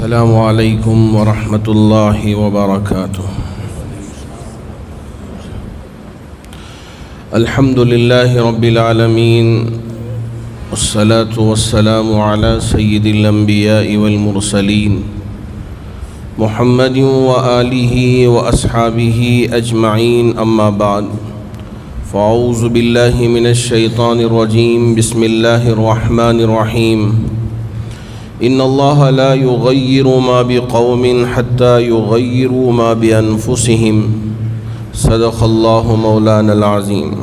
السلام علیکم ورحمۃ اللہ وبرکاتہ۔ الحمد للہ رب العالمین، والصلاة والسلام علی سید الانبیاء والمرسلین محمد وآلہ واصحابہ اجمعین، اما بعد فاعوذ باللہ من الشیطان الرجیم، بسم اللہ الرحمن الرحیم۔ ان اللہ لا یغیر ما بقوم حتی یغیروا ما بانفسہم، صدق اللہ مولانا العظیم۔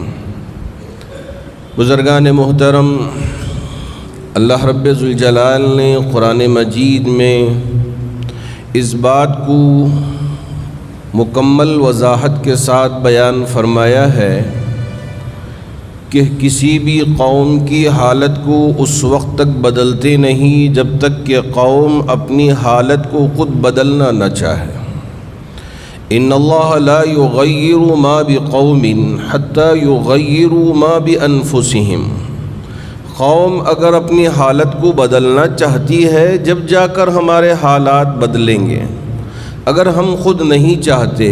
بزرگان محترم، اللہ رب ذوالجلال نے قرآن مجید میں اس بات کو مکمل وضاحت کے ساتھ بیان فرمایا ہے کہ کسی بھی قوم کی حالت کو اس وقت تک بدلتے نہیں جب تک کہ قوم اپنی حالت کو خود بدلنا نہ چاہے۔ ان اللہ لا یغیر ما بقوم حتی یغیروا ما بانفسہم۔ قوم اگر اپنی حالت کو بدلنا چاہتی ہے جب جا کر ہمارے حالات بدلیں گے۔ اگر ہم خود نہیں چاہتے،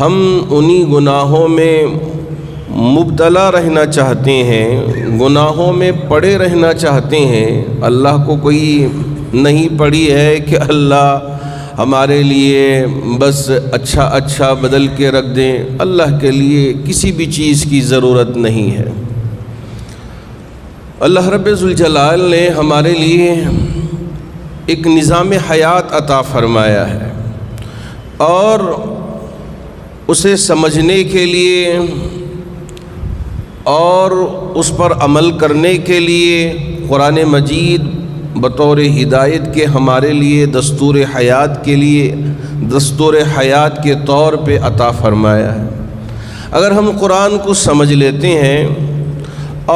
ہم انہی گناہوں میں مبتلا رہنا چاہتے ہیں، گناہوں میں پڑے رہنا چاہتے ہیں، اللہ کو کوئی نہیں پڑی ہے کہ اللہ ہمارے لیے بس اچھا بدل کے رکھ دیں۔ اللہ کے لیے کسی بھی چیز کی ضرورت نہیں ہے۔ اللہ رب ذوالجلال نے ہمارے لیے ایک نظام حیات عطا فرمایا ہے، اور اسے سمجھنے کے لیے اور اس پر عمل کرنے کے لیے قرآن مجید بطور ہدایت کے ہمارے لیے دستور حیات کے طور پہ عطا فرمایا ہے۔ اگر ہم قرآن کو سمجھ لیتے ہیں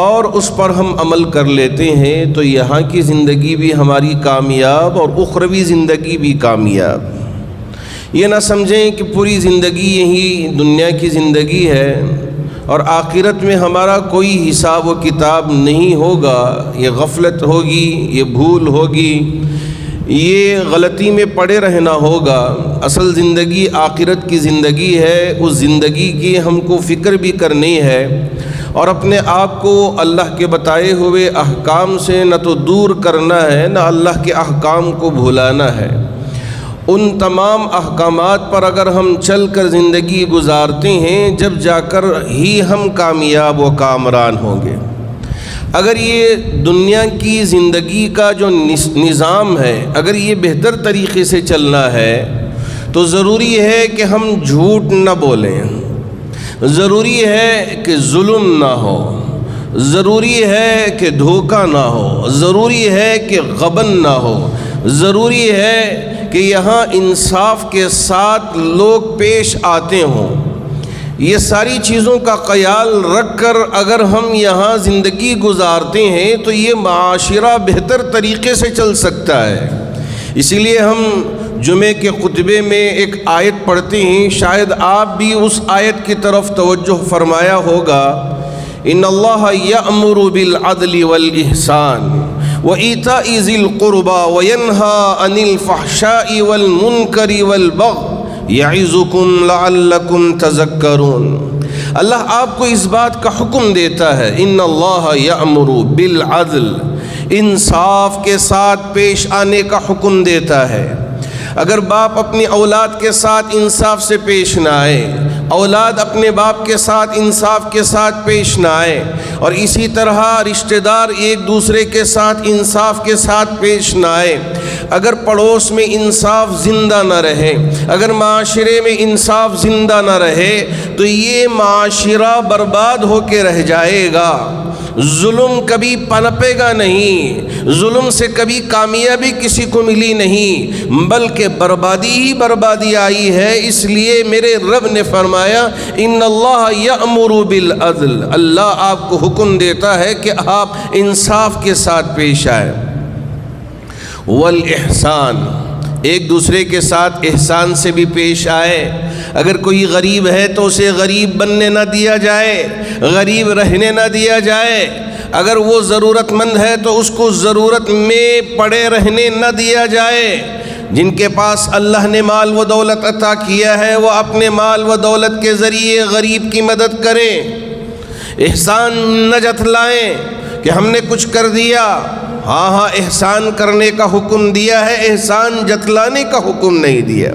اور اس پر ہم عمل کر لیتے ہیں تو یہاں کی زندگی بھی ہماری کامیاب اور اخروی زندگی بھی کامیاب۔ یہ نہ سمجھیں کہ پوری زندگی یہی دنیا کی زندگی ہے اور آخرت میں ہمارا کوئی حساب و کتاب نہیں ہوگا۔ یہ غفلت ہوگی، یہ بھول ہوگی، یہ غلطی میں پڑے رہنا ہوگا۔ اصل زندگی آخرت کی زندگی ہے، اس زندگی کی ہم کو فکر بھی کرنی ہے اور اپنے آپ کو اللہ کے بتائے ہوئے احکام سے نہ تو دور کرنا ہے، نہ اللہ کے احکام کو بھلانا ہے۔ ان تمام احکامات پر اگر ہم چل کر زندگی گزارتے ہیں جب جا کر ہی ہم کامیاب و کامران ہوں گے۔ اگر یہ دنیا کی زندگی کا جو نظام ہے، اگر یہ بہتر طریقے سے چلنا ہے تو ضروری ہے کہ ہم جھوٹ نہ بولیں، ضروری ہے کہ ظلم نہ ہو، ضروری ہے کہ دھوکہ نہ ہو، ضروری ہے کہ غبن نہ ہو، ضروری ہے کہ یہاں انصاف کے ساتھ لوگ پیش آتے ہوں۔ یہ ساری چیزوں کا خیال رکھ کر اگر ہم یہاں زندگی گزارتے ہیں تو یہ معاشرہ بہتر طریقے سے چل سکتا ہے۔ اسی لیے ہم جمعے کے خطبے میں ایک آیت پڑھتے ہیں، شاید آپ بھی اس آیت کی طرف توجہ فرمایا ہوگا۔ ان اللہ یأمر بالعدل والاحسان وإیتاء ذی القربى وینہی عن الفحشاء والمنکر والبغی یعظکم لعلکم تذکرون۔ اللہ آپ کو اس بات کا حکم دیتا ہے، ان اللہ یأمر بالعدل، انصاف کے ساتھ پیش آنے کا حکم دیتا ہے۔ اگر باپ اپنی اولاد کے ساتھ انصاف سے پیش نہ آئے، اولاد اپنے باپ کے ساتھ انصاف کے ساتھ پیش نہ آئے، اور اسی طرح رشتہ دار ایک دوسرے کے ساتھ انصاف کے ساتھ پیش نہ آئے، اگر پڑوس میں انصاف زندہ نہ رہے، اگر معاشرے میں انصاف زندہ نہ رہے تو یہ معاشرہ برباد ہو کے رہ جائے گا۔ ظلم کبھی پنپے گا نہیں، ظلم سے کبھی کامیابی کسی کو ملی نہیں، بلکہ بربادی ہی بربادی آئی ہے۔ اس لیے میرے رب نے فرمایا ان اللہ یأمر بالعدل، اللہ آپ کو حکم دیتا ہے کہ آپ انصاف کے ساتھ پیش آئیں، والاحسان، ایک دوسرے کے ساتھ احسان سے بھی پیش آئے۔ اگر کوئی غریب ہے تو اسے غریب بننے نہ دیا جائے، غریب رہنے نہ دیا جائے، اگر وہ ضرورت مند ہے تو اس کو ضرورت میں پڑے رہنے نہ دیا جائے، جن کے پاس اللہ نے مال و دولت عطا کیا ہے وہ اپنے مال و دولت کے ذریعے غریب کی مدد کریں، احسان نہ جتلائیں کہ ہم نے کچھ کر دیا۔ ہاں احسان کرنے کا حکم دیا ہے، احسان جتلانے کا حکم نہیں دیا۔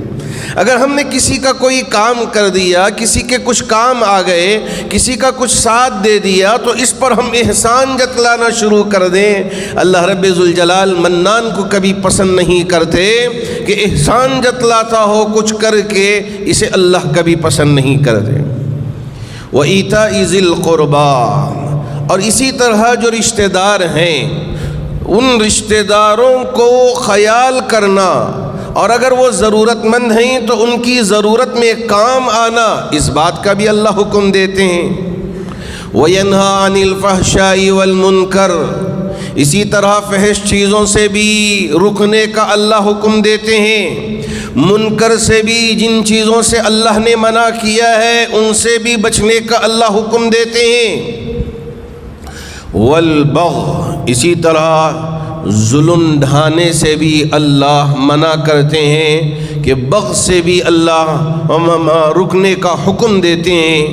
اگر ہم نے کسی کا کوئی کام کر دیا، کسی کے کچھ کام آ گئے، کسی کا کچھ ساتھ دے دیا تو اس پر ہم احسان جتلانا شروع کر دیں۔ اللہ رب ذوالجلال منان کو کبھی پسند نہیں کرتے کہ احسان جتلاتا ہو کچھ کر کے، اسے اللہ کبھی پسند نہیں کرتے۔ وَإِيتَاءِ ذِي الْقُرْبَىٰ، اور اسی طرح جو رشتہ دار ہیں ان رشتہ داروں کو خیال کرنا، اور اگر وہ ضرورت مند ہیں تو ان کی ضرورت میں کام آنا، اس بات کا بھی اللہ حکم دیتے ہیں۔ وَيَنْهَىٰ عَنِ الْفَحْشَاءِ وَالْمُنكَرِ، اسی طرح فحش چیزوں سے بھی رکنے کا اللہ حکم دیتے ہیں، منکر سے بھی، جن چیزوں سے اللہ نے منع کیا ہے ان سے بھی بچنے کا اللہ حکم دیتے ہیں۔ والبغي، اسی طرح ظلم ڈھانے سے بھی اللہ منع کرتے ہیں کہ بغض سے بھی اللہ رکنے کا حکم دیتے ہیں۔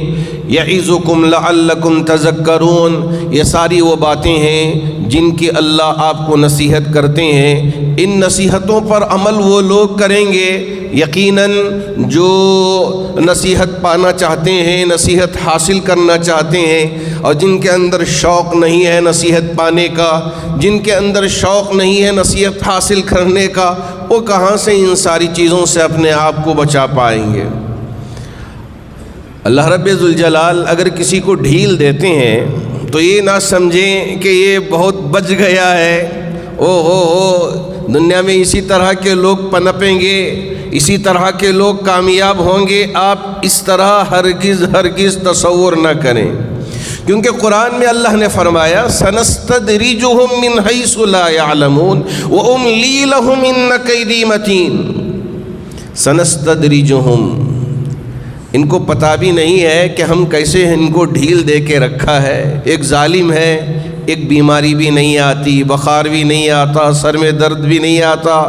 یعظکم لعلکم تذکرون، یہ ساری وہ باتیں ہیں جن کی اللہ آپ کو نصیحت کرتے ہیں۔ ان نصیحتوں پر عمل وہ لوگ کریں گے یقیناً جو نصیحت پانا چاہتے ہیں، نصیحت حاصل کرنا چاہتے ہیں، اور جن کے اندر شوق نہیں ہے نصیحت پانے کا، جن کے اندر شوق نہیں ہے نصیحت حاصل کرنے کا، وہ کہاں سے ان ساری چیزوں سے اپنے آپ کو بچا پائیں گے۔ اللہ رب ذوالجلال اگر کسی کو ڈھیل دیتے ہیں تو یہ نہ سمجھیں کہ یہ بہت بچ گیا ہے، دنیا میں اسی طرح کے لوگ پنپیں گے، اسی طرح کے لوگ کامیاب ہوں گے۔ آپ اس طرح ہرگز تصور نہ کریں، کیونکہ قرآن میں اللہ نے فرمایا سنستدرجهم من حیث لا يعلمون واملی لهم ان کیدی متین۔ سنستدرجهم، ان کو پتہ بھی نہیں ہے کہ ہم کیسے ان کو ڈھیل دے کے رکھا ہے۔ ایک ظالم ہے، ایک بیماری بھی نہیں آتی، بخار بھی نہیں آتا، سر میں درد بھی نہیں آتا،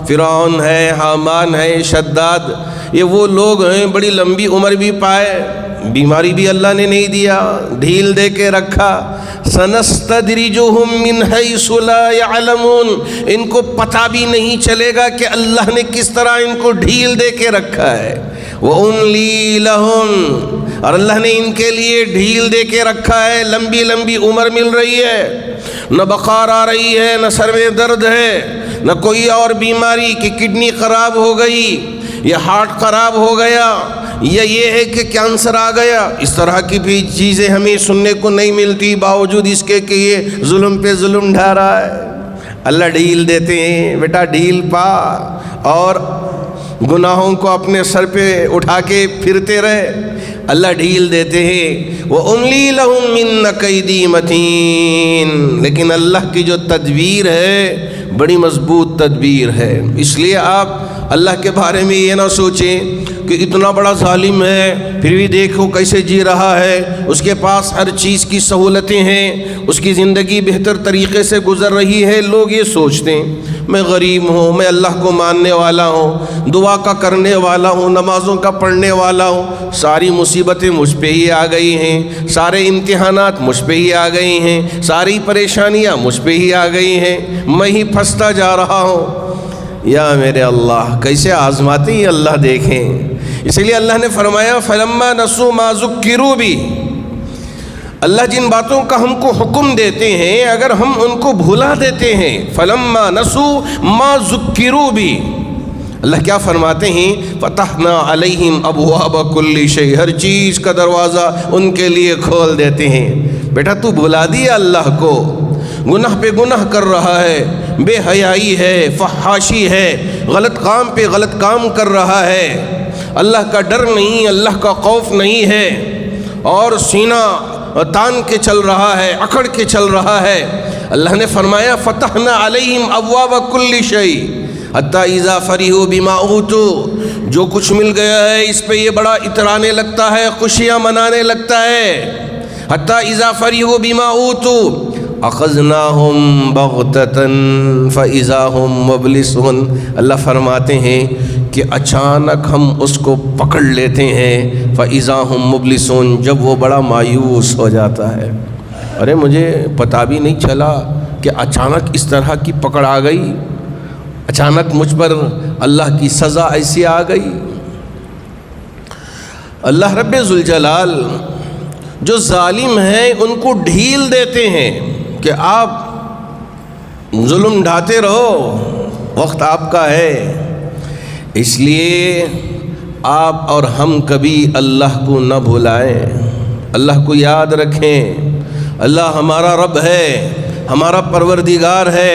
فرعون ہے، حامان ہے، شداد، یہ وہ لوگ ہیں بڑی لمبی عمر بھی پائے، بیماری بھی اللہ نے نہیں دیا، ڈھیل دے کے رکھا۔ سنستدرجهم من حیث لا يعلمون، ان کو پتہ بھی نہیں چلے گا کہ اللہ نے کس طرح ان کو ڈھیل دے کے رکھا ہے۔ وَأُمْلِي لَهُمْ، اور اللہ نے ان کے لیے ڈھیل دے کے رکھا ہے، لمبی لمبی عمر مل رہی ہے، نہ بخار آ رہی ہے، نہ سر میں درد ہے، نہ کوئی اور بیماری کہ کڈنی خراب ہو گئی یا ہارٹ خراب ہو گیا یا یہ ہے کہ کینسر آ گیا۔ اس طرح کی بھی چیزیں ہمیں سننے کو نہیں ملتی، باوجود اس کے کہ یہ ظلم پہ ظلم ڈھا رہا ہے۔ اللہ ڈھیل دیتے ہیں، بیٹا ڈھیل پا اور گناہوں کو اپنے سر پہ اٹھا کے پھرتے رہے۔ اللہ ڈھیل دیتے ہیں، وَأُمْلِي لَهُمْ إِنَّ كَيْدِي مَتِينٌ، لیکن اللہ کی جو تدبیر ہے بڑی مضبوط تدبیر ہے۔ اس لیے آپ اللہ کے بارے میں یہ نہ سوچیں کہ اتنا بڑا ظالم ہے پھر بھی دیکھو کیسے جی رہا ہے، اس کے پاس ہر چیز کی سہولتیں ہیں، اس کی زندگی بہتر طریقے سے گزر رہی ہے۔ لوگ یہ سوچتے ہیں میں غریب ہوں، میں اللہ کو ماننے والا ہوں، دعا کا کرنے والا ہوں، نمازوں کا پڑھنے والا ہوں، ساری مصیبتیں مجھ پہ ہی آ گئی ہیں، سارے امتحانات مجھ پہ ہی آ گئی ہیں، ساری پریشانیاں مجھ پہ ہی آ گئی ہیں، میں ہی پھنستا جا رہا ہوں۔ یا میرے اللہ، کیسے آزماتے ہیں اللہ دیکھیں۔ اس لیے اللہ نے فرمایا فَلَمَّا نَسُوا مَا ذُكِّرُوا بِهِ، اللہ جن باتوں کا ہم کو حکم دیتے ہیں اگر ہم ان کو بھلا دیتے ہیں، فَلَمَّا نَسُوا مَا ذُكِّرُوا بِهِ، اللہ کیا فرماتے ہیں فَتَحْنَا عَلَيْهِمْ أَبْوَابَ كُلِّ شَيْءٍ، ہر چیز کا دروازہ ان کے لیے کھول دیتے ہیں۔ بیٹا تو بھلا دیا اللہ کو، گناہ پہ گناہ کر رہا ہے، بے حیائی ہے، فحاشی ہے، غلط کام پہ غلط کام کر رہا ہے، اللہ کا ڈر نہیں، اللہ کا خوف نہیں ہے، اور سینہ تان کے چل رہا ہے، اکڑ کے چل رہا ہے۔ اللہ نے فرمایا فتحنا علیہم ابواب کل شیء حتی اذا فرحوا بما اوتوا، جو کچھ مل گیا ہے اس پہ یہ بڑا اترانے لگتا ہے، خوشیاں منانے لگتا ہے۔ حتی اذا فرحوا بما اوتوا، اخذناہم بغتۃ فاذا ہم مبلسون، اللہ فرماتے ہیں کہ اچانک ہم اس کو پکڑ لیتے ہیں، فاذا ہم مبلسون، جب وہ بڑا مایوس ہو جاتا ہے۔ ارے مجھے پتہ بھی نہیں چلا کہ اچانک اس طرح کی پکڑ آ گئی، اچانک مجھ پر اللہ کی سزا ایسی آ گئی۔ اللہ رب ذوالجلال جو ظالم ہیں ان کو ڈھیل دیتے ہیں کہ آپ ظلم ڈھاتے رہو، وقت آپ کا ہے۔ اس لیے آپ اور ہم کبھی اللہ کو نہ بھلائیں، اللہ کو یاد رکھیں۔ اللہ ہمارا رب ہے، ہمارا پروردگار ہے،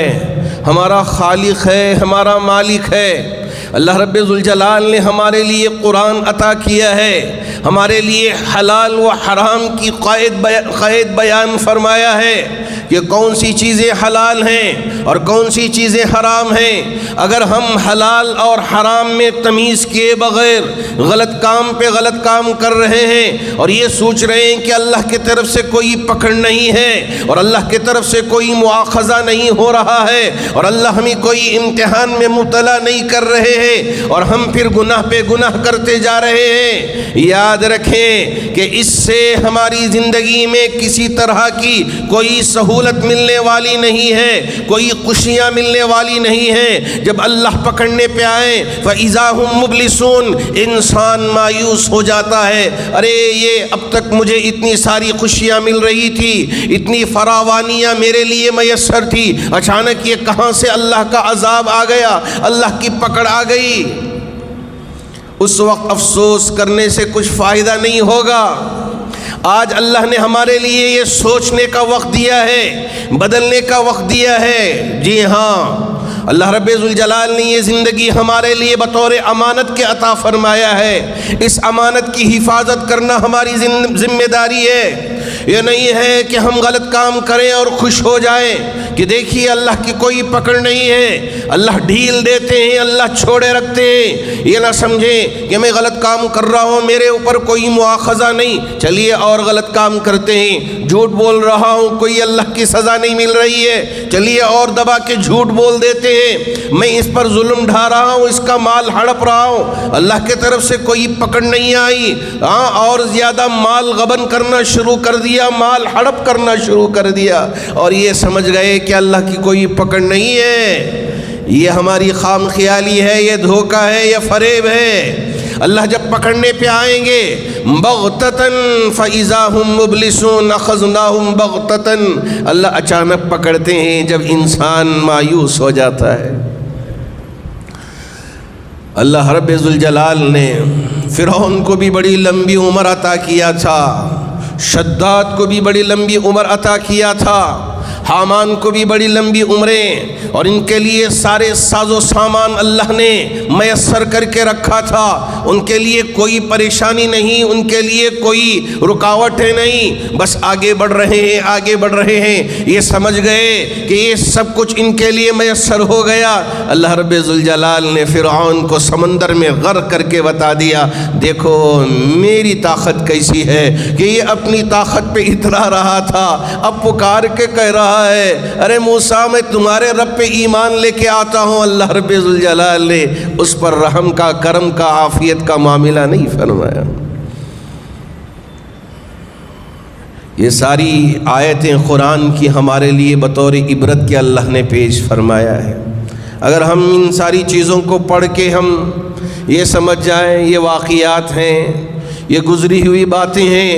ہمارا خالق ہے، ہمارا مالک ہے۔ اللہ رب ذوالجلال نے ہمارے لیے قرآن عطا کیا ہے، ہمارے لیے حلال و حرام کی قید بیان فرمایا ہے کہ کون سی چیزیں حلال ہیں اور کون سی چیزیں حرام ہیں۔ اگر ہم حلال اور حرام میں تمیز کیے بغیر غلط کام پہ غلط کام کر رہے ہیں اور یہ سوچ رہے ہیں کہ اللہ کی طرف سے کوئی پکڑ نہیں ہے اور اللہ کی طرف سے کوئی مواخذہ نہیں ہو رہا ہے اور اللہ ہمیں کوئی امتحان میں مبتلا نہیں کر رہے ہیں اور ہم پھر گناہ پہ گناہ کرتے جا رہے ہیں، یاد رکھیں کہ اس سے ہماری زندگی میں کسی طرح کی کوئی سہولت ملنے والی نہیں ہے، کوئی خوشیاں ملنے والی نہیں ہے۔ جب اللہ پکڑنے پہ آئے فَإِذَا هُمْ مُبْلِسُونَ، انسان مایوس ہو جاتا ہے، ارے یہ اب تک مجھے اتنی ساری خوشیاں مل رہی تھی، اتنی فراوانیاں میرے لیے میسر تھی، اچانک یہ کہاں سے اللہ کا عذاب آ گیا، اللہ کی پکڑ آ گئی۔ اس وقت افسوس کرنے سے کچھ فائدہ نہیں ہوگا۔ آج اللہ نے ہمارے لیے یہ سوچنے کا وقت دیا ہے، بدلنے کا وقت دیا ہے۔ جی ہاں، اللہ رب ذوالجلال نے یہ زندگی ہمارے لیے بطور امانت کے عطا فرمایا ہے۔ اس امانت کی حفاظت کرنا ہماری ذمہ داری ہے۔ یہ نہیں ہے کہ ہم غلط کام کریں اور خوش ہو جائیں کہ دیکھیے اللہ کی کوئی پکڑ نہیں ہے، اللہ ڈھیل دیتے ہیں، اللہ چھوڑے رکھتے ہیں۔ یہ نہ سمجھیں کہ میں غلط کام کر رہا ہوں، میرے اوپر کوئی مواخذہ نہیں، چلیے اور غلط کام کرتے ہیں۔ جھوٹ بول رہا ہوں، کوئی اللہ کی سزا نہیں مل رہی ہے، چلیے اور دبا کے جھوٹ بول دیتے ہیں۔ میں اس پر ظلم ڈھا رہا ہوں، اس کا مال ہڑپ رہا ہوں، اللہ کی طرف سے کوئی پکڑ نہیں آئی، اور زیادہ مال غبن کرنا شروع کر دیا، مال ہڑپ کرنا شروع کر دیا، اور یہ سمجھ گئے کہ اللہ کی کوئی پکڑ نہیں ہے۔ یہ ہماری خام خیالی ہے، یہ دھوکہ ہے، یہ فریب ہے۔ اللہ جب پکڑنے پہ آئیں گے بغتتاً فَإِذَا هُمْ مُبْلِسُونَ أَخَذْنَاهُمْ بَغْتَةً، اللہ اچانک پکڑتے ہیں جب انسان مایوس ہو جاتا ہے۔ اللہ رب ذوالجلال نے فرعون کو بھی بڑی لمبی عمر عطا کیا تھا، شداد کو بھی بڑی لمبی عمر عطا کیا تھا، حامان کو بھی بڑی لمبی عمریں، اور ان کے لیے سارے ساز و سامان اللہ نے میسر کر کے رکھا تھا۔ ان کے لیے کوئی پریشانی نہیں، ان کے لیے کوئی رکاوٹیں نہیں، بس آگے بڑھ رہے ہیں، آگے بڑھ رہے ہیں۔ یہ سمجھ گئے کہ یہ سب کچھ ان کے لیے میسر ہو گیا۔ اللہ رب ذوالجلال نے فرعون کو سمندر میں غرق کر کے بتا دیا، دیکھو میری طاقت کیسی ہے، کہ یہ اپنی طاقت پہ اترا رہا تھا، اب پکار کے کہہ رہا ہے ارے موسیٰ میں تمہارے رب پہ ایمان لے کے آتا ہوں۔ اللہ رب ذوالجلال نے اس پر رحم کا، کرم کا، عافیت کا معاملہ نہیں فرمایا۔ یہ ساری آیتیں قرآن کی ہمارے لیے بطور عبرت کے اللہ نے پیش فرمایا ہے۔ اگر ہم ان ساری چیزوں کو پڑھ کے ہم یہ سمجھ جائیں یہ واقعات ہیں، یہ گزری ہوئی باتیں ہیں،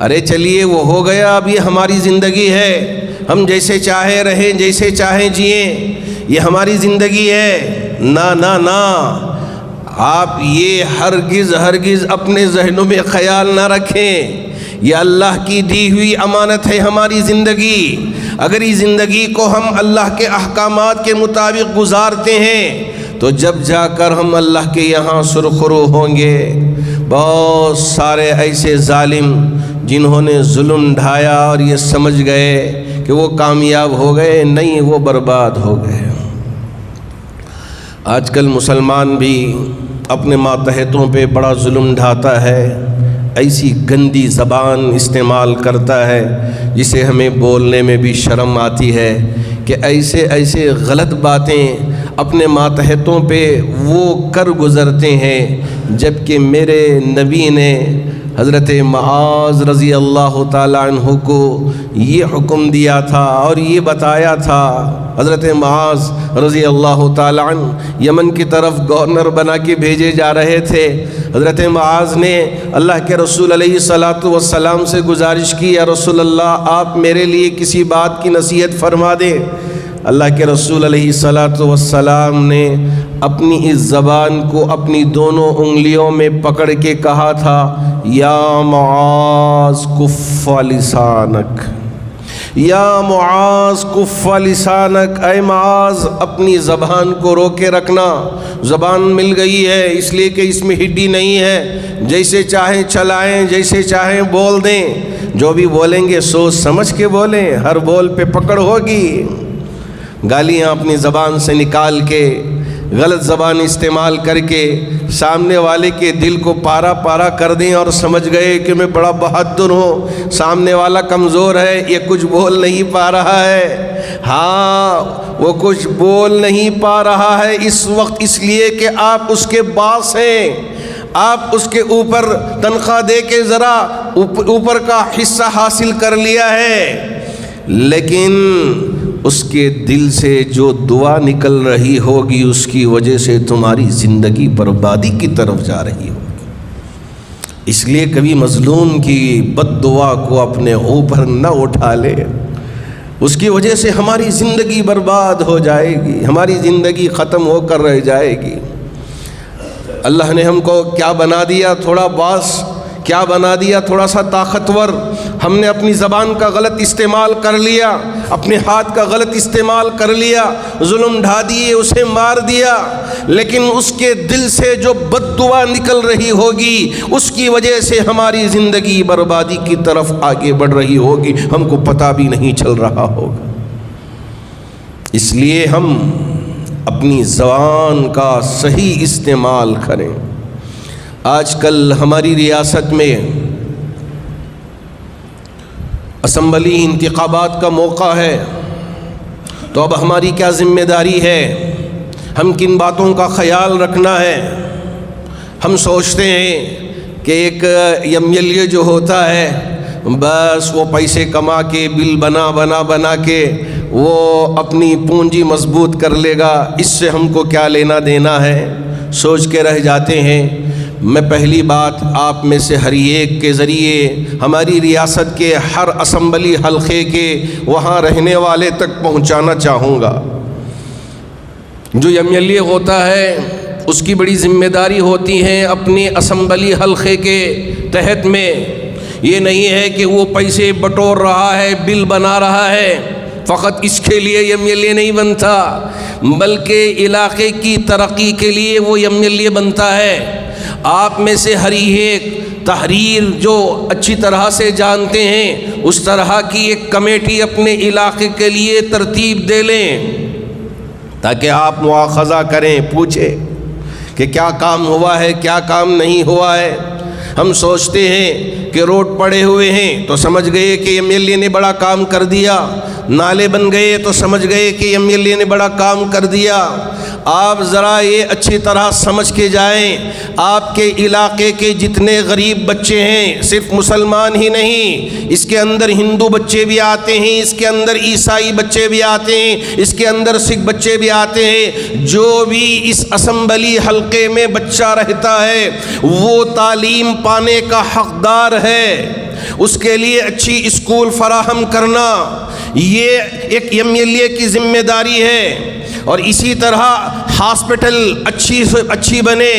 ارے چلیے وہ ہو گیا، اب یہ ہماری زندگی ہے، ہم جیسے چاہے رہیں، جیسے چاہیں جئیں، یہ ہماری زندگی ہے۔ نہ نہ نہ، آپ یہ ہرگز اپنے ذہنوں میں خیال نہ رکھیں، یہ اللہ کی دی ہوئی امانت ہے ہماری زندگی۔ اگر اس زندگی کو ہم اللہ کے احکامات کے مطابق گزارتے ہیں تو جب جا کر ہم اللہ کے یہاں سرخرو ہوں گے۔ بہت سارے ایسے ظالم جنہوں نے ظلم ڈھایا اور یہ سمجھ گئے کہ وہ کامیاب ہو گئے، نہیں، وہ برباد ہو گئے۔ آج کل مسلمان بھی اپنے ماتحتوں پہ بڑا ظلم ڈھاتا ہے، ایسی گندی زبان استعمال کرتا ہے جسے ہمیں بولنے میں بھی شرم آتی ہے کہ ایسے غلط باتیں اپنے ماتحتوں پہ وہ کر گزرتے ہیں، جبکہ میرے نبی نے حضرت معاذ رضی اللہ تعالیٰ عنہ کو یہ حکم دیا تھا اور یہ بتایا تھا۔ حضرت معاذ رضی اللہ تعالیٰ عنہ یمن کی طرف گورنر بنا کے بھیجے جا رہے تھے۔ حضرت معاذ نے اللہ کے رسول علیہ الصلاۃ والسلام سے گزارش کی، یا رسول اللہ آپ میرے لیے کسی بات کی نصیحت فرما دیں۔ اللہ کے رسول علیہ الصلاۃ والسلام نے اپنی اس زبان کو اپنی دونوں انگلیوں میں پکڑ کے کہا تھا، یا معاذ کف لسانک، یا معاذ کف لسانک، اے معاذ اپنی زبان کو روکے رکھنا۔ زبان مل گئی ہے اس لیے کہ اس میں ہڈی نہیں ہے، جیسے چاہیں چلائیں، جیسے چاہیں بول دیں، جو بھی بولیں گے سوچ سمجھ کے بولیں، ہر بول پہ پکڑ ہوگی۔ گالیاں اپنی زبان سے نکال کے، غلط زبان استعمال کر کے سامنے والے کے دل کو پارا پارا کر دیں اور سمجھ گئے کہ میں بڑا بہادر ہوں، سامنے والا کمزور ہے، یہ کچھ بول نہیں پا رہا ہے۔ ہاں وہ کچھ بول نہیں پا رہا ہے اس وقت اس لیے کہ آپ اس کے باس ہیں، آپ اس کے اوپر تنخواہ دے کے ذرا اوپر کا حصہ حاصل کر لیا ہے، لیکن اس کے دل سے جو دعا نکل رہی ہوگی اس کی وجہ سے تمہاری زندگی بربادی کی طرف جا رہی ہوگی۔ اس لیے کبھی مظلوم کی بد دعا کو اپنے اوپر نہ اٹھا لے، اس کی وجہ سے ہماری زندگی برباد ہو جائے گی، ہماری زندگی ختم ہو کر رہ جائے گی۔ اللہ نے ہم کو کیا بنا دیا؟ تھوڑا باس، کیا بنا دیا؟ تھوڑا سا طاقتور۔ ہم نے اپنی زبان کا غلط استعمال کر لیا، اپنے ہاتھ کا غلط استعمال کر لیا، ظلم ڈھا دیے، اسے مار دیا، لیکن اس کے دل سے جو بد دعا نکل رہی ہوگی اس کی وجہ سے ہماری زندگی بربادی کی طرف آگے بڑھ رہی ہوگی، ہم کو پتہ بھی نہیں چل رہا ہوگا۔ اس لیے ہم اپنی زبان کا صحیح استعمال کریں۔ آج کل ہماری ریاست میں اسمبلی انتخابات کا موقع ہے، تو اب ہماری کیا ذمہ داری ہے؟ ہم کن باتوں کا خیال رکھنا ہے؟ ہم سوچتے ہیں کہ ایک MLA جو ہوتا ہے بس وہ پیسے کما کے بل بنا کے وہ اپنی پونجی مضبوط کر لے گا، اس سے ہم کو کیا لینا دینا ہے، سوچ کے رہ جاتے ہیں۔ میں پہلی بات آپ میں سے ہر ایک کے ذریعے ہماری ریاست کے ہر اسمبلی حلقے کے وہاں رہنے والے تک پہنچانا چاہوں گا، جو MLA ہوتا ہے اس کی بڑی ذمہ داری ہوتی ہے اپنی اسمبلی حلقے کے تحت میں۔ یہ نہیں ہے کہ وہ پیسے بٹور رہا ہے، بل بنا رہا ہے، فقط اس کے لیے MLA نہیں بنتا، بلکہ علاقے کی ترقی کے لیے وہ MLA بنتا ہے۔ آپ میں سے ہر ایک تحریر جو اچھی طرح سے جانتے ہیں اس طرح کی ایک کمیٹی اپنے علاقے کے لیے ترتیب دے لیں، تاکہ آپ مواخذہ کریں، پوچھیں کہ کیا کام ہوا ہے، کیا کام نہیں ہوا ہے۔ ہم سوچتے ہیں کہ روڈ پڑے ہوئے ہیں تو سمجھ گئے کہ MLA نے بڑا کام کر دیا، نالے بن گئے تو سمجھ گئے کہ MLA نے بڑا کام کر دیا۔ آپ ذرا یہ اچھی طرح سمجھ کے جائیں، آپ کے علاقے کے جتنے غریب بچے ہیں، صرف مسلمان ہی نہیں، اس کے اندر ہندو بچے بھی آتے ہیں، اس کے اندر عیسائی بچے بھی آتے ہیں، اس کے اندر سکھ بچے بھی آتے ہیں، جو بھی اس اسمبلی حلقے میں بچہ رہتا ہے وہ تعلیم پانے کا حقدار ہے۔ اس کے لیے اچھی اسکول فراہم کرنا یہ ایک MLA کی ذمہ داری ہے، اور اسی طرح ہاسپٹل اچھی بنے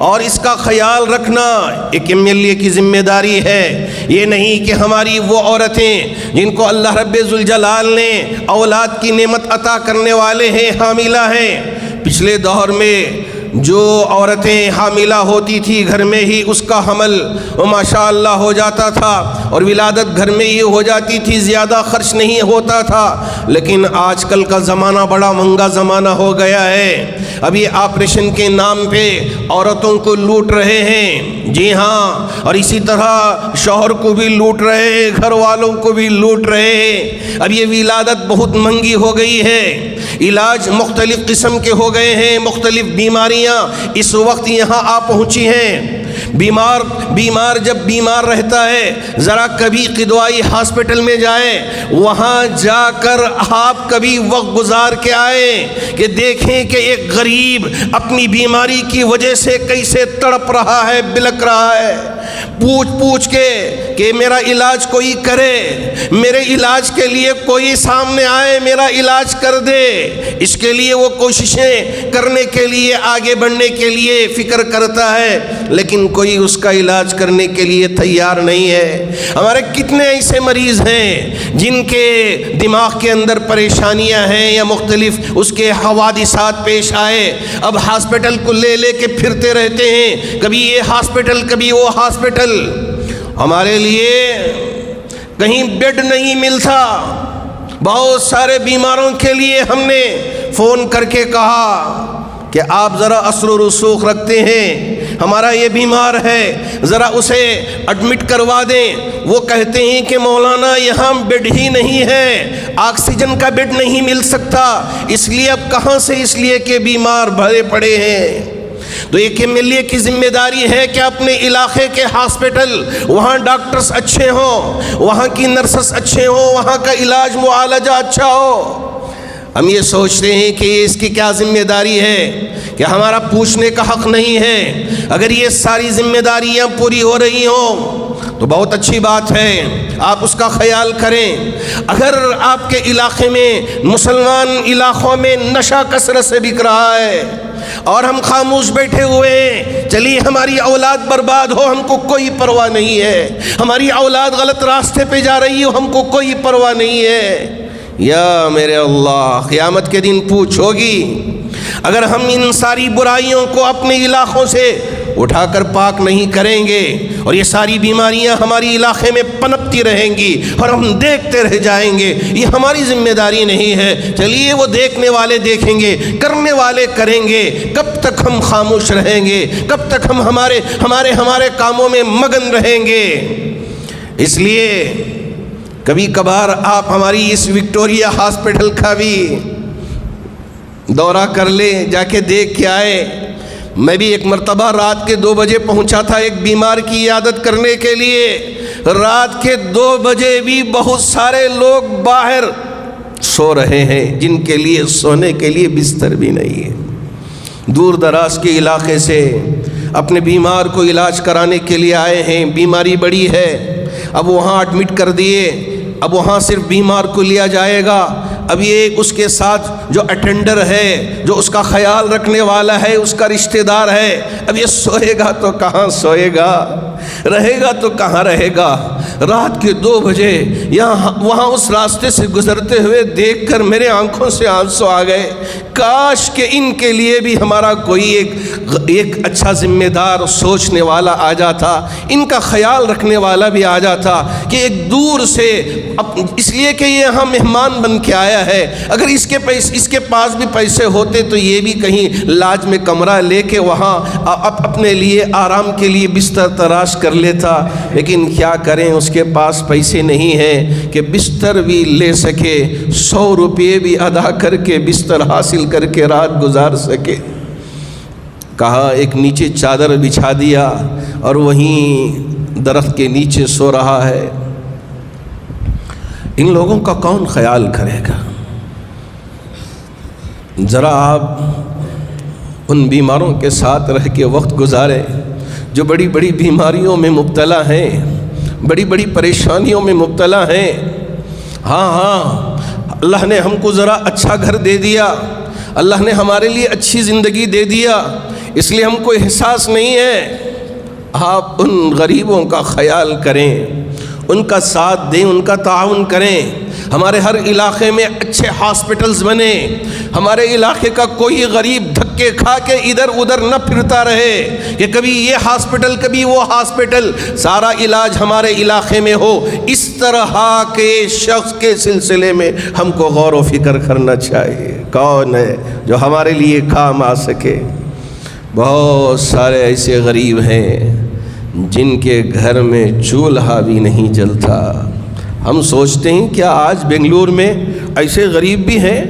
اور اس کا خیال رکھنا ایک MLA کی ذمہ داری ہے۔ یہ نہیں کہ ہماری وہ عورتیں جن کو اللہ رب ذوالجلال نے اولاد کی نعمت عطا کرنے والے ہیں، حاملہ ہیں، پچھلے دور میں جو عورتیں حاملہ ہوتی تھی گھر میں ہی اس کا حمل ماشاء اللہ ہو جاتا تھا اور ولادت گھر میں ہی ہو جاتی تھی، زیادہ خرچ نہیں ہوتا تھا۔ لیکن آج کل کا زمانہ بڑا مہنگا زمانہ ہو گیا ہے۔ اب یہ آپریشن کے نام پہ عورتوں کو لوٹ رہے ہیں، جی ہاں، اور اسی طرح شوہر کو بھی لوٹ رہے ہیں، گھر والوں کو بھی لوٹ رہے ہیں۔ اب یہ ولادت بہت مہنگی ہو گئی ہے، علاج مختلف قسم کے ہو گئے ہیں، مختلف بیماریاں اس وقت یہاں آ پہنچی ہیں۔ بیمار جب بیمار رہتا ہے ذرا کبھی قدوائی ہاسپٹل میں جائیں، وہاں جا کر آپ کبھی وقت گزار کے آئیں کہ دیکھیں کہ ایک غریب اپنی بیماری کی وجہ سے کیسے تڑپ رہا ہے، بلک رہا ہے، پوچھ کے کہ میرا علاج کوئی کرے، میرے علاج کے لیے کوئی سامنے آئے، میرا علاج کر دے۔ اس کے لیے وہ کوششیں کرنے کے لیے، آگے بڑھنے کے لیے فکر کرتا ہے، لیکن کوئی اس کا علاج کرنے کے لیے تیار نہیں ہے۔ ہمارے کتنے ایسے مریض ہیں جن کے دماغ کے اندر پریشانیاں ہیں یا مختلف اس کے حوادثات پیش آئے، اب ہاسپٹل کو لے کے پھرتے رہتے ہیں، کبھی یہ ہاسپٹل کبھی وہ ہاسپٹل۔ ہمارے لیے کہیں بیڈ نہیں ملتا، بہت سارے بیماروں کے لیے ہم نے فون کر کے کہا کہ آپ ذرا اثر و رسوخ رکھتے ہیں، ہمارا یہ بیمار ہے، ذرا اسے ایڈمٹ کروا دیں۔ وہ کہتے ہیں کہ مولانا یہاں بیڈ ہی نہیں ہے، آکسیجن کا بیڈ نہیں مل سکتا، اس لیے اب کہاں سے، اس لیے کہ بیمار بھرے پڑے ہیں۔ تو ایک ایم ایل اے کی ذمہ داری ہے کہ اپنے علاقے کے ہاسپٹل، وہاں ڈاکٹرز اچھے ہوں، وہاں کی نرسز اچھے ہوں، وہاں کا علاج معالجہ اچھا ہو۔ ہم یہ سوچتے ہیں کہ اس کی کیا ذمہ داری ہے کہ ہمارا پوچھنے کا حق نہیں ہے۔ اگر یہ ساری ذمہ داریاں پوری ہو رہی ہوں تو بہت اچھی بات ہے، آپ اس کا خیال کریں۔ اگر آپ کے علاقے میں، مسلمان علاقوں میں نشہ کثرت سے بک رہا ہے اور ہم خاموش بیٹھے ہوئے ہیں، چلیے ہماری اولاد برباد ہو، ہم کو کوئی پرواہ نہیں ہے، ہماری اولاد غلط راستے پہ جا رہی ہو، ہم کو کوئی پرواہ نہیں ہے، یا میرے اللہ قیامت کے دن پوچھ ہوگی۔ اگر ہم ان ساری برائیوں کو اپنے علاقوں سے اٹھا کر پاک نہیں کریں گے اور یہ ساری بیماریاں ہماری علاقے میں پنپتی رہیں گی اور ہم دیکھتے رہ جائیں گے، یہ ہماری ذمہ داری نہیں ہے۔ چلیے وہ دیکھنے والے دیکھیں گے، کرنے والے کریں گے، کب تک ہم خاموش رہیں گے، کب تک ہم ہمارے کاموں میں مگن رہیں گے؟ اس لیے کبھی کبھار آپ ہماری اس وکٹوریا ہاسپٹل کا بھی دورہ کر لیں، جا کے دیکھ کے آئے۔ میں بھی ایک مرتبہ رات کے 2 بجے پہنچا تھا ایک بیمار کی عیادت کرنے کے لیے۔ رات کے 2 بجے بھی بہت سارے لوگ باہر سو رہے ہیں جن کے لیے سونے کے لیے بستر بھی نہیں ہے، دور دراز کے علاقے سے اپنے بیمار کو علاج کرانے کے لیے آئے ہیں، بیماری بڑی ہے، اب وہاں ایڈمٹ کر دیے، اب وہاں صرف بیمار کو لیا جائے گا، اب یہ اس کے ساتھ جو اٹینڈر ہے، جو اس کا خیال رکھنے والا ہے، اس کا رشتہ دار ہے، اب یہ سوئے گا تو کہاں سوئے گا، رہے گا تو کہاں رہے گا۔ رات کے 2 بجے وہاں اس راستے سے گزرتے ہوئے دیکھ کر میرے آنکھوں سے آنسو آ گئے، کاش کہ ان کے لیے بھی ہمارا کوئی ایک اچھا ذمہ دار سوچنے والا آ جاتا، ان کا خیال رکھنے والا بھی آ جاتا کہ ایک دور سے، اس لیے کہ یہ یہاں مہمان بن کے آیا ہے، اگر اس کے پاس بھی پیسے ہوتے تو یہ بھی کہیں لاج میں کمرہ لے کے وہاں اپنے لیے آرام کے لیے بستر تراش کر لیتا، لیکن کیا کریں اس کے پاس پیسے نہیں ہیں کہ بستر بھی لے سکے، 100 روپے بھی ادا کر کے بستر حاصل کر کے رات گزار سکے۔ کہا ایک نیچے چادر بچھا دیا اور وہیں درخت کے نیچے سو رہا ہے۔ ان لوگوں کا کون خیال کرے گا؟ ذرا آپ ان بیماروں کے ساتھ رہ کے وقت گزارے جو بڑی بڑی بیماریوں میں مبتلا ہیں، بڑی بڑی پریشانیوں میں مبتلا ہیں۔ ہاں اللہ نے ہم کو ذرا اچھا گھر دے دیا، اللہ نے ہمارے لیے اچھی زندگی دے دیا، اس لیے ہم کو احساس نہیں ہے۔ آپ ان غریبوں کا خیال کریں، ان کا ساتھ دیں، ان کا تعاون کریں۔ ہمارے ہر علاقے میں اچھے ہاسپٹلز بنے، ہمارے علاقے کا کوئی غریب دھکے کھا کے ادھر ادھر نہ پھرتا رہے کہ کبھی یہ ہاسپٹل کبھی وہ ہاسپٹل، سارا علاج ہمارے علاقے میں ہو۔ اس طرح کے شخص کے سلسلے میں ہم کو غور و فکر کرنا چاہیے، کون ہے جو ہمارے لیے کام آ سکے۔ بہت سارے ایسے غریب ہیں جن کے گھر میں چولہا بھی نہیں جلتا۔ ہم سوچتے ہیں کیا آج بنگلور میں ایسے غریب بھی ہیں؟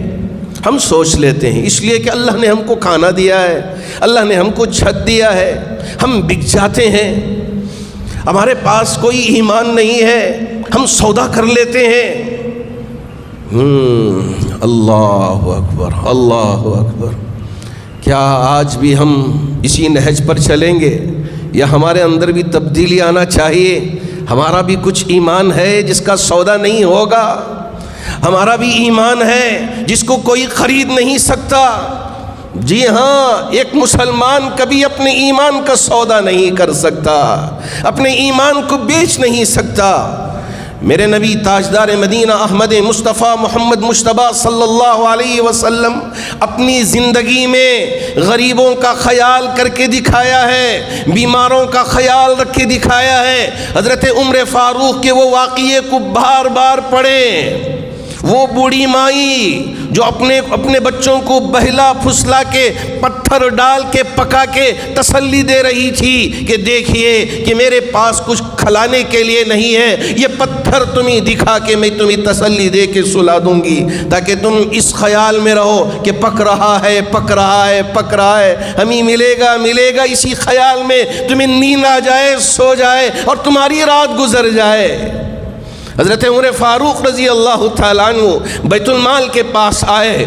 ہم سوچ لیتے ہیں، اس لیے کہ اللہ نے ہم کو کھانا دیا ہے، اللہ نے ہم کو چھت دیا ہے، ہم بک جاتے ہیں۔ ہمارے پاس کوئی ایمان نہیں ہے، ہم سودا کر لیتے ہیں۔ اللہ اکبر، اللہ اکبر۔ کیا آج بھی ہم اسی نہج پر چلیں گے یا ہمارے اندر بھی تبدیلی آنا چاہیے؟ ہمارا بھی کچھ ایمان ہے جس کا سودا نہیں ہوگا، ہمارا بھی ایمان ہے جس کو کوئی خرید نہیں سکتا۔ جی ہاں، ایک مسلمان کبھی اپنے ایمان کا سودا نہیں کر سکتا، اپنے ایمان کو بیچ نہیں سکتا۔ میرے نبی تاجدار مدینہ احمد مصطفیٰ محمد مجتبی صلی اللہ علیہ وسلم اپنی زندگی میں غریبوں کا خیال کر کے دکھایا ہے، بیماروں کا خیال رکھ کے دکھایا ہے۔ حضرت عمر فاروق کے وہ واقعے کو بار بار پڑھیں۔ وہ بوڑھی مائی جو اپنے بچوں کو بہلا پھسلا کے پتھر ڈال کے پکا کے تسلی دے رہی تھی کہ دیکھیے کہ میرے پاس کچھ کھلانے کے لیے نہیں ہے، یہ پتھر تمہیں دکھا کے میں تمہیں تسلی دے کے سلا دوں گی تاکہ تم اس خیال میں رہو کہ پک رہا ہے پک رہا ہے پک رہا ہے، ہمیں ملے گا ملے گا، اسی خیال میں تمہیں نیند آ جائے، سو جائے اور تمہاری رات گزر جائے۔ حضرت عمر فاروق رضی اللہ تعالیٰ عنہ بیت المال کے پاس آئے،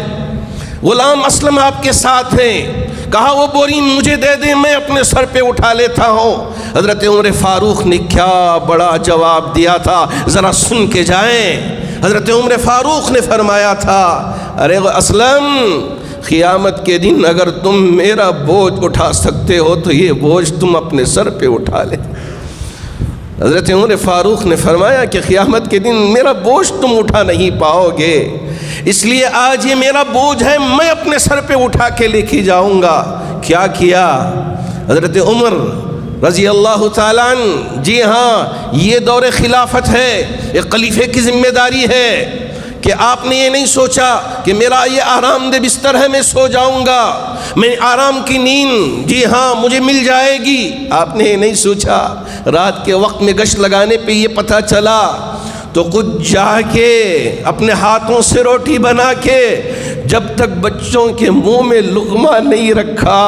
غلام اسلم آپ کے ساتھ ہیں، کہا وہ بوری مجھے دے دیں، میں اپنے سر پہ اٹھا لیتا ہوں۔ حضرت عمر فاروق نے کیا بڑا جواب دیا تھا، ذرا سن کے جائیں۔ حضرت عمر فاروق نے فرمایا تھا، ارے اسلم، قیامت کے دن اگر تم میرا بوجھ اٹھا سکتے ہو تو یہ بوجھ تم اپنے سر پہ اٹھا لے۔ حضرت عمر فاروق نے فرمایا کہ قیامت کے دن میرا بوجھ تم اٹھا نہیں پاؤ گے، اس لیے آج یہ میرا بوجھ ہے، میں اپنے سر پہ اٹھا کے لے کے جاؤں گا۔ کیا کیا حضرت عمر رضی اللہ تعالیٰ عنہ؟ جی ہاں، یہ دور خلافت ہے، ایک خلیفے کی ذمہ داری ہے کہ آپ نے یہ نہیں سوچا کہ میرا یہ آرام دہ بستر ہے، میں سو جاؤں گا، میں آرام کی نیند جی ہاں مجھے مل جائے گی۔ آپ نے یہ نہیں سوچا، رات کے وقت میں گشت لگانے پہ یہ پتہ چلا تو خود جا کے اپنے ہاتھوں سے روٹی بنا کے جب تک بچوں کے منہ میں لقمہ نہیں رکھا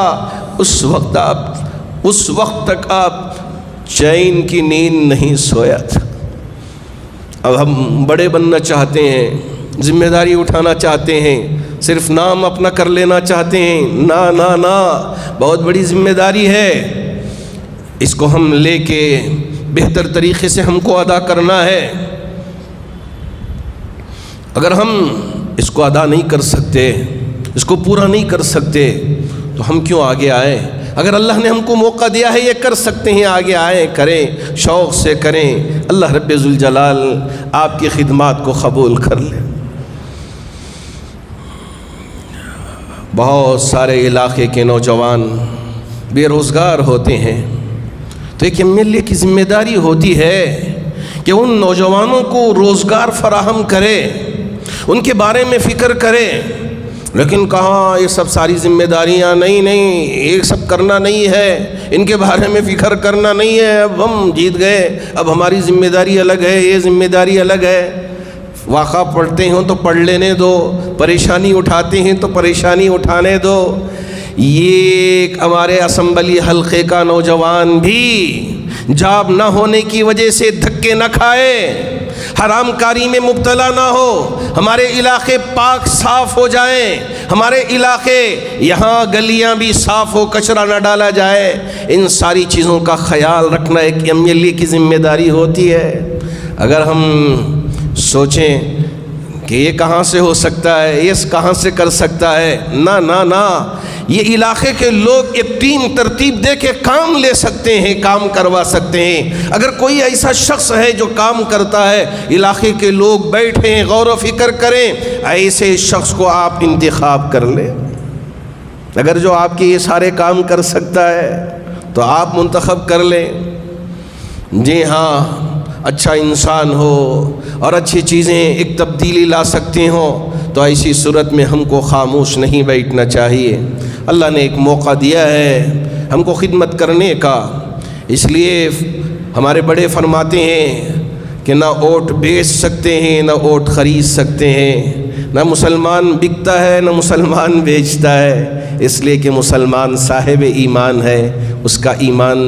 اس وقت تک آپ چین کی نیند نہیں سویا تھا۔ اب ہم بڑے بننا چاہتے ہیں، ذمہ داری اٹھانا چاہتے ہیں، صرف نام اپنا کر لینا چاہتے ہیں، نا نا نا، بہت بڑی ذمہ داری ہے، اس کو ہم لے کے بہتر طریقے سے ہم کو ادا کرنا ہے۔ اگر ہم اس کو ادا نہیں کر سکتے، اس کو پورا نہیں کر سکتے تو ہم کیوں آگے آئیں؟ اگر اللہ نے ہم کو موقع دیا ہے یہ کر سکتے ہیں، آگے آئیں، کریں، شوق سے کریں۔ اللہ رب ذوالجلال آپ کی خدمات کو قبول کر لے۔ بہت سارے علاقے کے نوجوان بے روزگار ہوتے ہیں تو ایک MLA کی ذمہ داری ہوتی ہے کہ ان نوجوانوں کو روزگار فراہم کرے، ان کے بارے میں فکر کرے۔ لیکن کہاں یہ سب ساری ذمہ داریاں، نہیں یہ سب کرنا نہیں ہے، ان کے بارے میں فکر کرنا نہیں ہے، اب ہم جیت گئے، اب ہماری ذمہ داری الگ ہے، یہ ذمہ داری الگ ہے۔ واقعہ پڑھتے ہیں تو پڑھ لینے دو، پریشانی اٹھاتے ہیں تو پریشانی اٹھانے دو۔ یہ ہمارے اسمبلی حلقے کا نوجوان بھی جاب نہ ہونے کی وجہ سے دھکے نہ کھائے، حرام کاری میں مبتلا نہ ہو، ہمارے علاقے پاک صاف ہو جائیں، ہمارے علاقے یہاں گلیاں بھی صاف ہو، کچرا نہ ڈالا جائے۔ ان ساری چیزوں کا خیال رکھنا ایک MLA کی ذمہ داری ہوتی ہے۔ اگر ہم سوچیں کہ یہ کہاں سے ہو سکتا ہے، یہ کہاں سے کر سکتا ہے، نہ یہ علاقے کے لوگ ایک ٹیم ترتیب دے کے کام لے سکتے ہیں، کام کروا سکتے ہیں۔ اگر کوئی ایسا شخص ہے جو کام کرتا ہے، علاقے کے لوگ بیٹھیں، غور و فکر کریں، ایسے شخص کو آپ انتخاب کر لیں۔ اگر جو آپ کے یہ سارے کام کر سکتا ہے تو آپ منتخب کر لیں۔ جی ہاں، اچھا انسان ہو اور اچھی چیزیں ایک تبدیلی لا سکتے ہوں تو ایسی صورت میں ہم کو خاموش نہیں بیٹھنا چاہیے۔ اللہ نے ایک موقع دیا ہے ہم کو خدمت کرنے کا، اس لیے ہمارے بڑے فرماتے ہیں کہ نہ اوٹ بیچ سکتے ہیں، نہ اوٹ خرید سکتے ہیں، نہ مسلمان بکتا ہے نہ مسلمان بیچتا ہے، اس لیے کہ مسلمان صاحب ایمان ہے، اس کا ایمان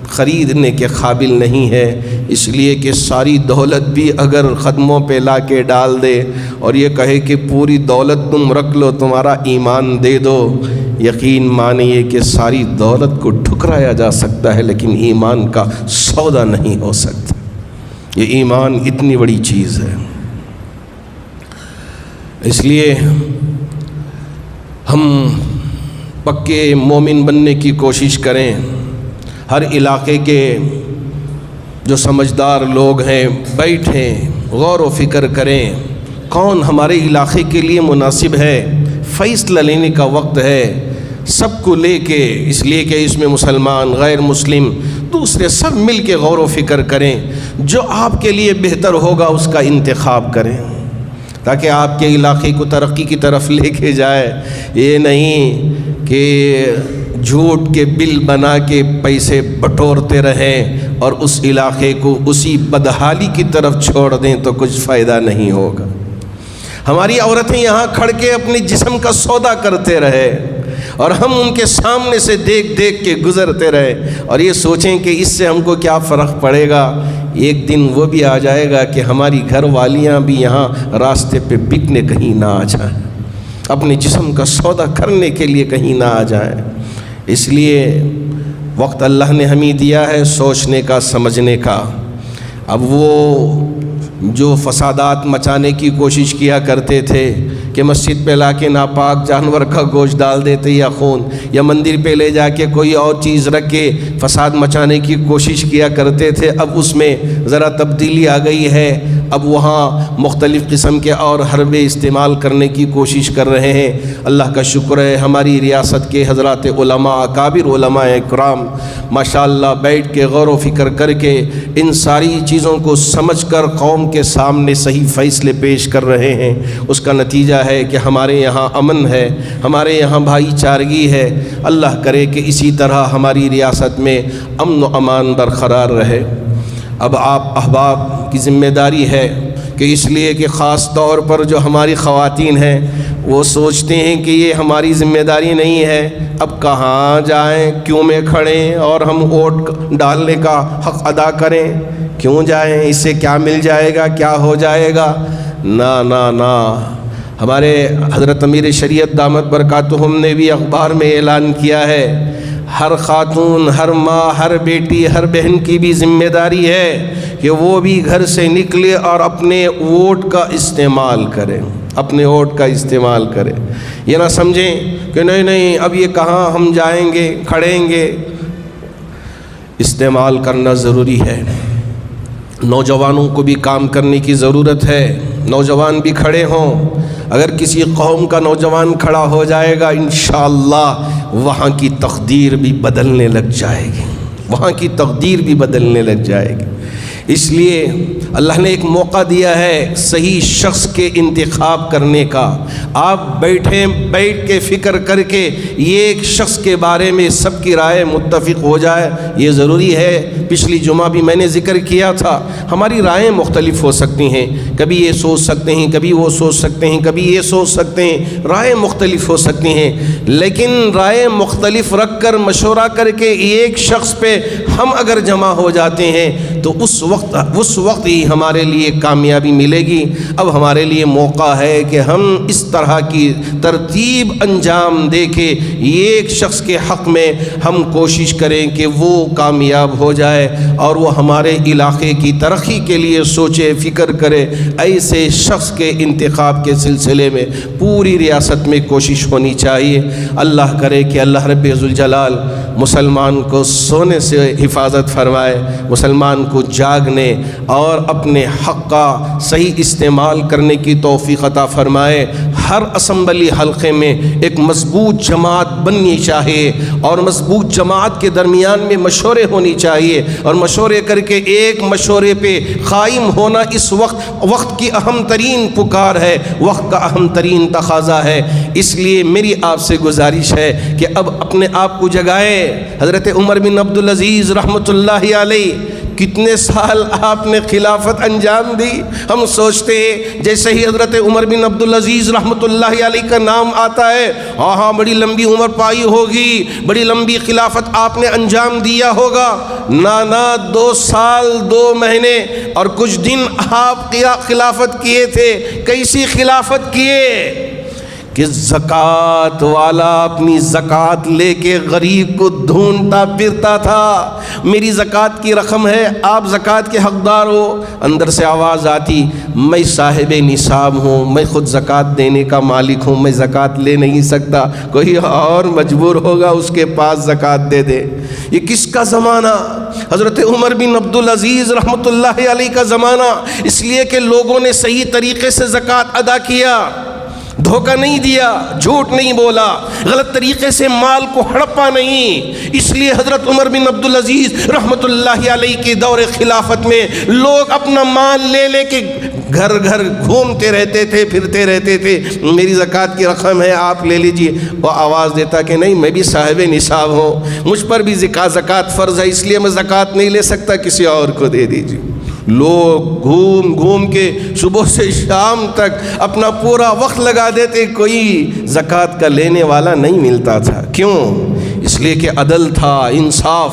خریدنے کے قابل نہیں ہے۔ اس لیے کہ ساری دولت بھی اگر قدموں پہ لا کے ڈال دے اور یہ کہے کہ پوری دولت تم رکھ لو، تمہارا ایمان دے دو، یقین مانیے کہ ساری دولت کو ٹھکرایا جا سکتا ہے لیکن ایمان کا سودا نہیں ہو سکتا۔ یہ ایمان اتنی بڑی چیز ہے، اس لیے ہم پکے مومن بننے کی کوشش کریں۔ ہر علاقے کے جو سمجھدار لوگ ہیں بیٹھیں، غور و فکر کریں، کون ہمارے علاقے کے لیے مناسب ہے، فیصلہ لینے کا وقت ہے سب کو لے کے، اس لیے کہ اس میں مسلمان، غیر مسلم، دوسرے سب مل کے غور و فکر کریں، جو آپ کے لیے بہتر ہوگا اس کا انتخاب کریں تاکہ آپ کے علاقے کو ترقی کی طرف لے کے جائے۔ یہ نہیں کہ جھوٹ کے بل بنا کے پیسے بٹورتے رہیں اور اس علاقے کو اسی بدحالی کی طرف چھوڑ دیں تو کچھ فائدہ نہیں ہوگا۔ ہماری عورتیں یہاں کھڑ کے اپنے جسم کا سودا کرتے رہے اور ہم ان کے سامنے سے دیکھ دیکھ کے گزرتے رہے اور یہ سوچیں کہ اس سے ہم کو کیا فرق پڑے گا۔ ایک دن وہ بھی آ جائے گا کہ ہماری گھر والیاں بھی یہاں راستے پہ بکنے کہیں نہ آ جائیں، اپنے جسم کا سودا کرنے کے لیے کہیں نہ آ جائیں۔ اس لیے وقت اللہ نے ہمیں دیا ہے سوچنے کا، سمجھنے کا۔ اب وہ جو فسادات مچانے کی کوشش کیا کرتے تھے کہ مسجد پہ لا کے ناپاک جانور کا گوشت ڈال دیتے یا خون، یا مندر پہ لے جا کے کوئی اور چیز رکھ کے فساد مچانے کی کوشش کیا کرتے تھے، اب اس میں ذرا تبدیلی آ گئی ہے۔ اب وہاں مختلف قسم کے اور حربے استعمال کرنے کی کوشش کر رہے ہیں۔ اللہ کا شکر ہے ہماری ریاست کے حضرات علماء، اکابر علماء کرام ماشاءاللہ بیٹھ کے غور و فکر کر کے ان ساری چیزوں کو سمجھ کر قوم کے سامنے صحیح فیصلے پیش کر رہے ہیں۔ اس کا نتیجہ ہے کہ ہمارے یہاں امن ہے، ہمارے یہاں بھائی چارگی ہے۔ اللہ کرے کہ اسی طرح ہماری ریاست میں امن و امان برقرار رہے۔ اب آپ احباب کی ذمہ داری ہے کہ اس لیے کہ خاص طور پر جو ہماری خواتین ہیں وہ سوچتے ہیں کہ یہ ہماری ذمہ داری نہیں ہے، اب کہاں جائیں، کیوں میں کھڑیں اور ہم ووٹ ڈالنے کا حق ادا کریں، کیوں جائیں، اس سے کیا مل جائے گا، کیا ہو جائے گا۔ نہ نہ نہ، ہمارے حضرت امیر شریعت دامت برکاتہم نے بھی اخبار میں اعلان کیا ہے، ہر خاتون، ہر ماں، ہر بیٹی، ہر بہن کی بھی ذمہ داری ہے کہ وہ بھی گھر سے نکلے اور اپنے ووٹ کا استعمال کرے، اپنے ووٹ کا استعمال کرے۔ یہ نہ سمجھیں کہ نہیں اب یہ کہاں ہم جائیں گے، کھڑیں گے۔ استعمال کرنا ضروری ہے۔ نوجوانوں کو بھی کام کرنے کی ضرورت ہے، نوجوان بھی کھڑے ہوں۔ اگر کسی قوم کا نوجوان کھڑا ہو جائے گا انشاءاللہ وہاں کی تقدیر بھی بدلنے لگ جائے گی، وہاں کی تقدیر بھی بدلنے لگ جائے گی۔ اس لیے اللہ نے ایک موقع دیا ہے صحیح شخص کے انتخاب کرنے کا۔ آپ بیٹھ کے فکر کر کے یہ ایک شخص کے بارے میں سب کی رائے متفق ہو جائے، یہ ضروری ہے۔ پچھلی جمعہ بھی میں نے ذکر کیا تھا، ہماری رائیں مختلف ہو سکتی ہیں، کبھی یہ سوچ سکتے ہیں، کبھی وہ سوچ سکتے ہیں، کبھی یہ سوچ سکتے ہیں، رائیں مختلف ہو سکتی ہیں، لیکن رائیں مختلف رکھ کر مشورہ کر کے ایک شخص پہ ہم اگر جمع ہو جاتے ہیں تو اس وقت ہی ہمارے لیے کامیابی ملے گی۔ اب ہمارے لیے موقع ہے کہ ہم اس طرح طرح کی ترتیب انجام دے کے ایک شخص کے حق میں ہم کوشش کریں کہ وہ کامیاب ہو جائے اور وہ ہمارے علاقے کی ترقی کے لیے سوچے فکر کرے، ایسے شخص کے انتخاب کے سلسلے میں پوری ریاست میں کوشش ہونی چاہیے۔ اللہ کرے کہ اللہ رب ذوالجلال مسلمان کو سونے سے حفاظت فرمائے، مسلمان کو جاگنے اور اپنے حق کا صحیح استعمال کرنے کی توفیق عطا فرمائے۔ ہر اسمبلی حلقے میں ایک مضبوط جماعت بننی چاہیے اور مضبوط جماعت کے درمیان میں مشورے ہونی چاہیے، اور مشورے کر کے ایک مشورے پہ قائم ہونا اس وقت کی اہم ترین پکار ہے، وقت کا اہم ترین تقاضا ہے۔ اس لیے میری آپ سے گزارش ہے کہ اب اپنے آپ کو جگائے۔ حضرت عمر بن عبدالعزیز رحمۃ اللہ علیہ کتنے سال آپ نے خلافت انجام دی۔ ہم سوچتے ہیں جیسے ہی حضرت عمر بن عبدالعزیز رحمۃ اللہ علیہ کا نام آتا ہے، ہاں بڑی لمبی عمر پائی ہوگی، بڑی لمبی خلافت آپ نے انجام دیا ہوگا۔ نانا 2 سال 2 مہینے اور کچھ دن آپ خلافت کیے تھے۔ کیسی خلافت کیے کہ زکوٰۃ والا اپنی زکوٰۃ لے کے غریب کو ڈھونڈتا پھرتا تھا، میری زکوٰۃ کی رقم ہے، آپ زکوٰۃ کے حقدار ہو۔ اندر سے آواز آتی، میں صاحب نصاب ہوں، میں خود زکوٰۃ دینے کا مالک ہوں، میں زکوٰۃ لے نہیں سکتا، کوئی اور مجبور ہوگا اس کے پاس زکوٰۃ دے دے۔ یہ کس کا زمانہ؟ حضرت عمر بن عبدالعزیز رحمۃ اللہ علیہ کا زمانہ، اس لیے کہ لوگوں نے صحیح طریقے سے زکوٰۃ ادا کیا، دھوکہ نہیں دیا، جھوٹ نہیں بولا، غلط طریقے سے مال کو ہڑپا نہیں۔ اس لیے حضرت عمر بن عبدالعزیز رحمۃ اللہ علیہ کے دور خلافت میں لوگ اپنا مال لے لے کے گھر گھر گھومتے رہتے تھے، پھرتے رہتے تھے، میری زکوٰۃ کی رقم ہے آپ لے لیجئے۔ وہ آواز دیتا کہ نہیں، میں بھی صاحب نصاب ہوں، مجھ پر بھی زکوٰۃ فرض ہے، اس لیے میں زکوٰۃ نہیں لے سکتا، کسی اور کو دے دیجیے۔ لوگ گھوم گھوم کے صبح سے شام تک اپنا پورا وقت لگا دیتے، کوئی زکوٰۃ کا لینے والا نہیں ملتا تھا۔ کیوں؟ اس لیے کہ عدل تھا، انصاف،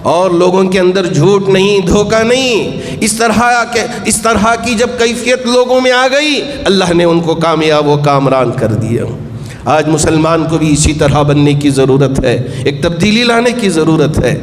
اور لوگوں کے اندر جھوٹ نہیں، دھوکہ نہیں۔ اس طرح کی جب کیفیت لوگوں میں آ گئی، اللہ نے ان کو کامیاب و کامران کر دیا۔ آج مسلمان کو بھی اسی طرح بننے کی ضرورت ہے، ایک تبدیلی لانے کی ضرورت ہے۔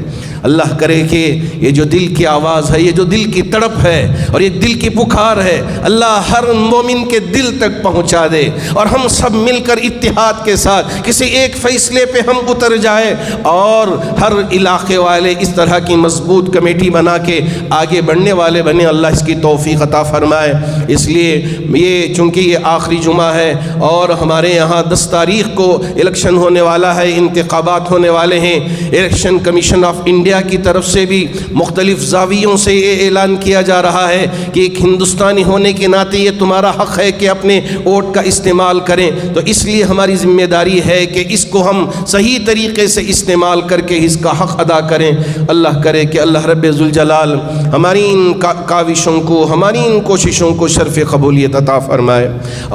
اللہ کرے کہ یہ جو دل کی آواز ہے، یہ جو دل کی تڑپ ہے اور یہ دل کی پکار ہے، اللہ ہر مومن کے دل تک پہنچا دے، اور ہم سب مل کر اتحاد کے ساتھ کسی ایک فیصلے پہ ہم اتر جائیں، اور ہر علاقے والے اس طرح کی مضبوط کمیٹی بنا کے آگے بڑھنے والے بنے۔ اللہ اس کی توفیق عطا فرمائے۔ اس لیے یہ چونکہ یہ آخری جمعہ ہے اور ہمارے یہاں 10 تاریخ کو الیکشن ہونے والا ہے، انتخابات ہونے والے ہیں۔ الیکشن کمیشن آف انڈیا کی طرف سے بھی مختلف زاویوں سے یہ اعلان کیا جا رہا ہے کہ ایک ہندوستانی ہونے کے ناطے یہ تمہارا حق ہے کہ اپنے ووٹ کا استعمال کریں۔ تو اس لیے ہماری ذمہ داری ہے کہ اس کو ہم صحیح طریقے سے استعمال کر کے اس کا حق ادا کریں۔ اللہ کرے کہ اللہ رب ذوالجلال ہماری ان کاوشوں کو، ہماری ان کوششوں کو شرف قبولیت عطا فرمائے،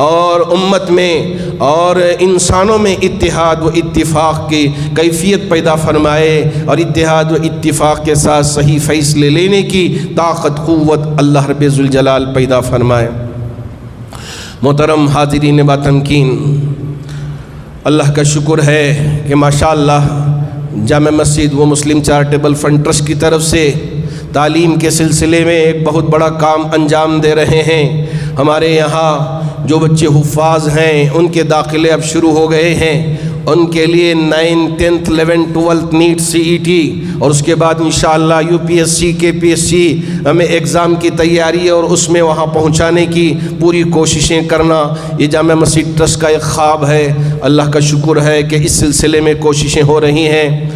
اور امت میں اور انسانوں میں اتحاد و اتفاق کی کیفیت پیدا فرمائے، اور اتحاد و اتفاق کے ساتھ صحیح فیصلے لینے کی طاقت قوت اللہ رب ذوالجلال پیدا فرمائے۔ محترم حاضرین با تمکین، اللہ کا شکر ہے کہ ماشاءاللہ جامع مسجد و مسلم چیریٹیبل فنڈ ٹرسٹ کی طرف سے تعلیم کے سلسلے میں ایک بہت بڑا کام انجام دے رہے ہیں۔ ہمارے یہاں جو بچے حفاظ ہیں ان کے داخلے اب شروع ہو گئے ہیں، ان کے لیے 9, 10, 11, 12 نیٹ CET، اور اس کے بعد انشاءاللہ UPSC KPSC ہمیں ایگزام کی تیاری اور اس میں وہاں پہنچانے کی پوری کوششیں کرنا، یہ جامع مسجد ٹرسٹ کا ایک خواب ہے۔ اللہ کا شکر ہے کہ اس سلسلے میں کوششیں ہو رہی ہیں۔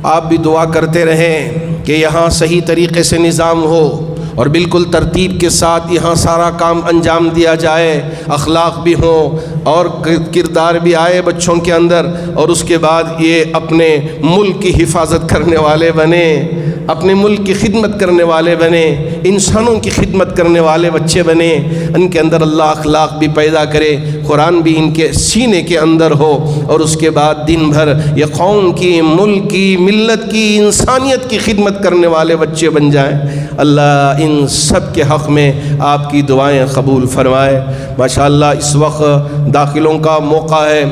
آپ بھی دعا کرتے رہیں کہ یہاں صحیح طریقے سے نظام ہو اور بالکل ترتیب کے ساتھ یہاں سارا کام انجام دیا جائے، اخلاق بھی ہوں اور کردار بھی آئے بچوں کے اندر، اور اس کے بعد یہ اپنے ملک کی حفاظت کرنے والے بنے، اپنے ملک کی خدمت کرنے والے بنے، انسانوں کی خدمت کرنے والے بچے بنے، ان کے اندر اللہ اخلاق بھی پیدا کرے، قرآن بھی ان کے سینے کے اندر ہو، اور اس کے بعد دن بھر یہ قوم کی، ملک کی، ملت کی، انسانیت کی خدمت کرنے والے بچے بن جائیں۔ اللہ ان سب کے حق میں آپ کی دعائیں قبول فرمائے۔ ماشاءاللہ اس وقت داخلوں کا موقع ہے،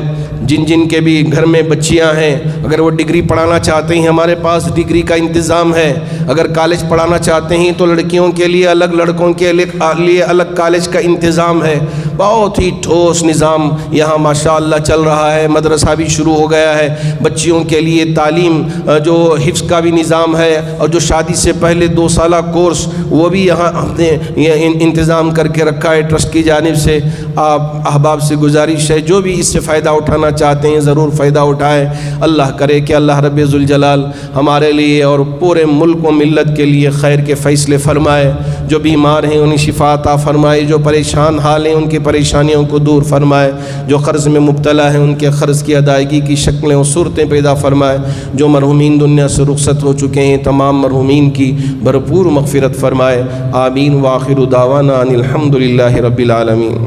جن جن کے بھی گھر میں بچیاں ہیں، اگر وہ ڈگری پڑھانا چاہتے ہیں ہمارے پاس ڈگری کا انتظام ہے، اگر کالج پڑھانا چاہتے ہیں تو لڑکیوں کے لیے الگ، لڑکوں کے لیے الگ کالج کا انتظام ہے۔ بہت ہی ٹھوس نظام یہاں ماشاءاللہ چل رہا ہے، مدرسہ بھی شروع ہو گیا ہے، بچیوں کے لیے تعلیم جو حفظ کا بھی نظام ہے، اور جو شادی سے پہلے 2 سالہ کورس وہ بھی یہاں ہم نے انتظام کر کے رکھا ہے ٹرسٹ کی جانب سے۔ آپ احباب سے گزارش ہے جو بھی اس سے فائدہ اٹھانا چاہتے ہیں ضرور فائدہ اٹھائیں۔ اللہ کرے کہ اللہ رب ذوالجلال ہمارے لیے اور پورے ملک و ملت کے لیے خیر کے فیصلے فرمائے، جو بیمار ہیں انہیں شفا عطا فرمائے، جو پریشان حال ہیں ان کی پریشانیوں کو دور فرمائے، جو قرض میں مبتلا ہیں ان کے قرض کی ادائیگی کی شکلیں و صورتیں پیدا فرمائے، جو مرحومین دنیا سے رخصت ہو چکے ہیں تمام مرحومین کی بھرپور مغفرت فرمائے۔ آمین۔ وآخر دعوانا ان الحمد للہ رب العالمین۔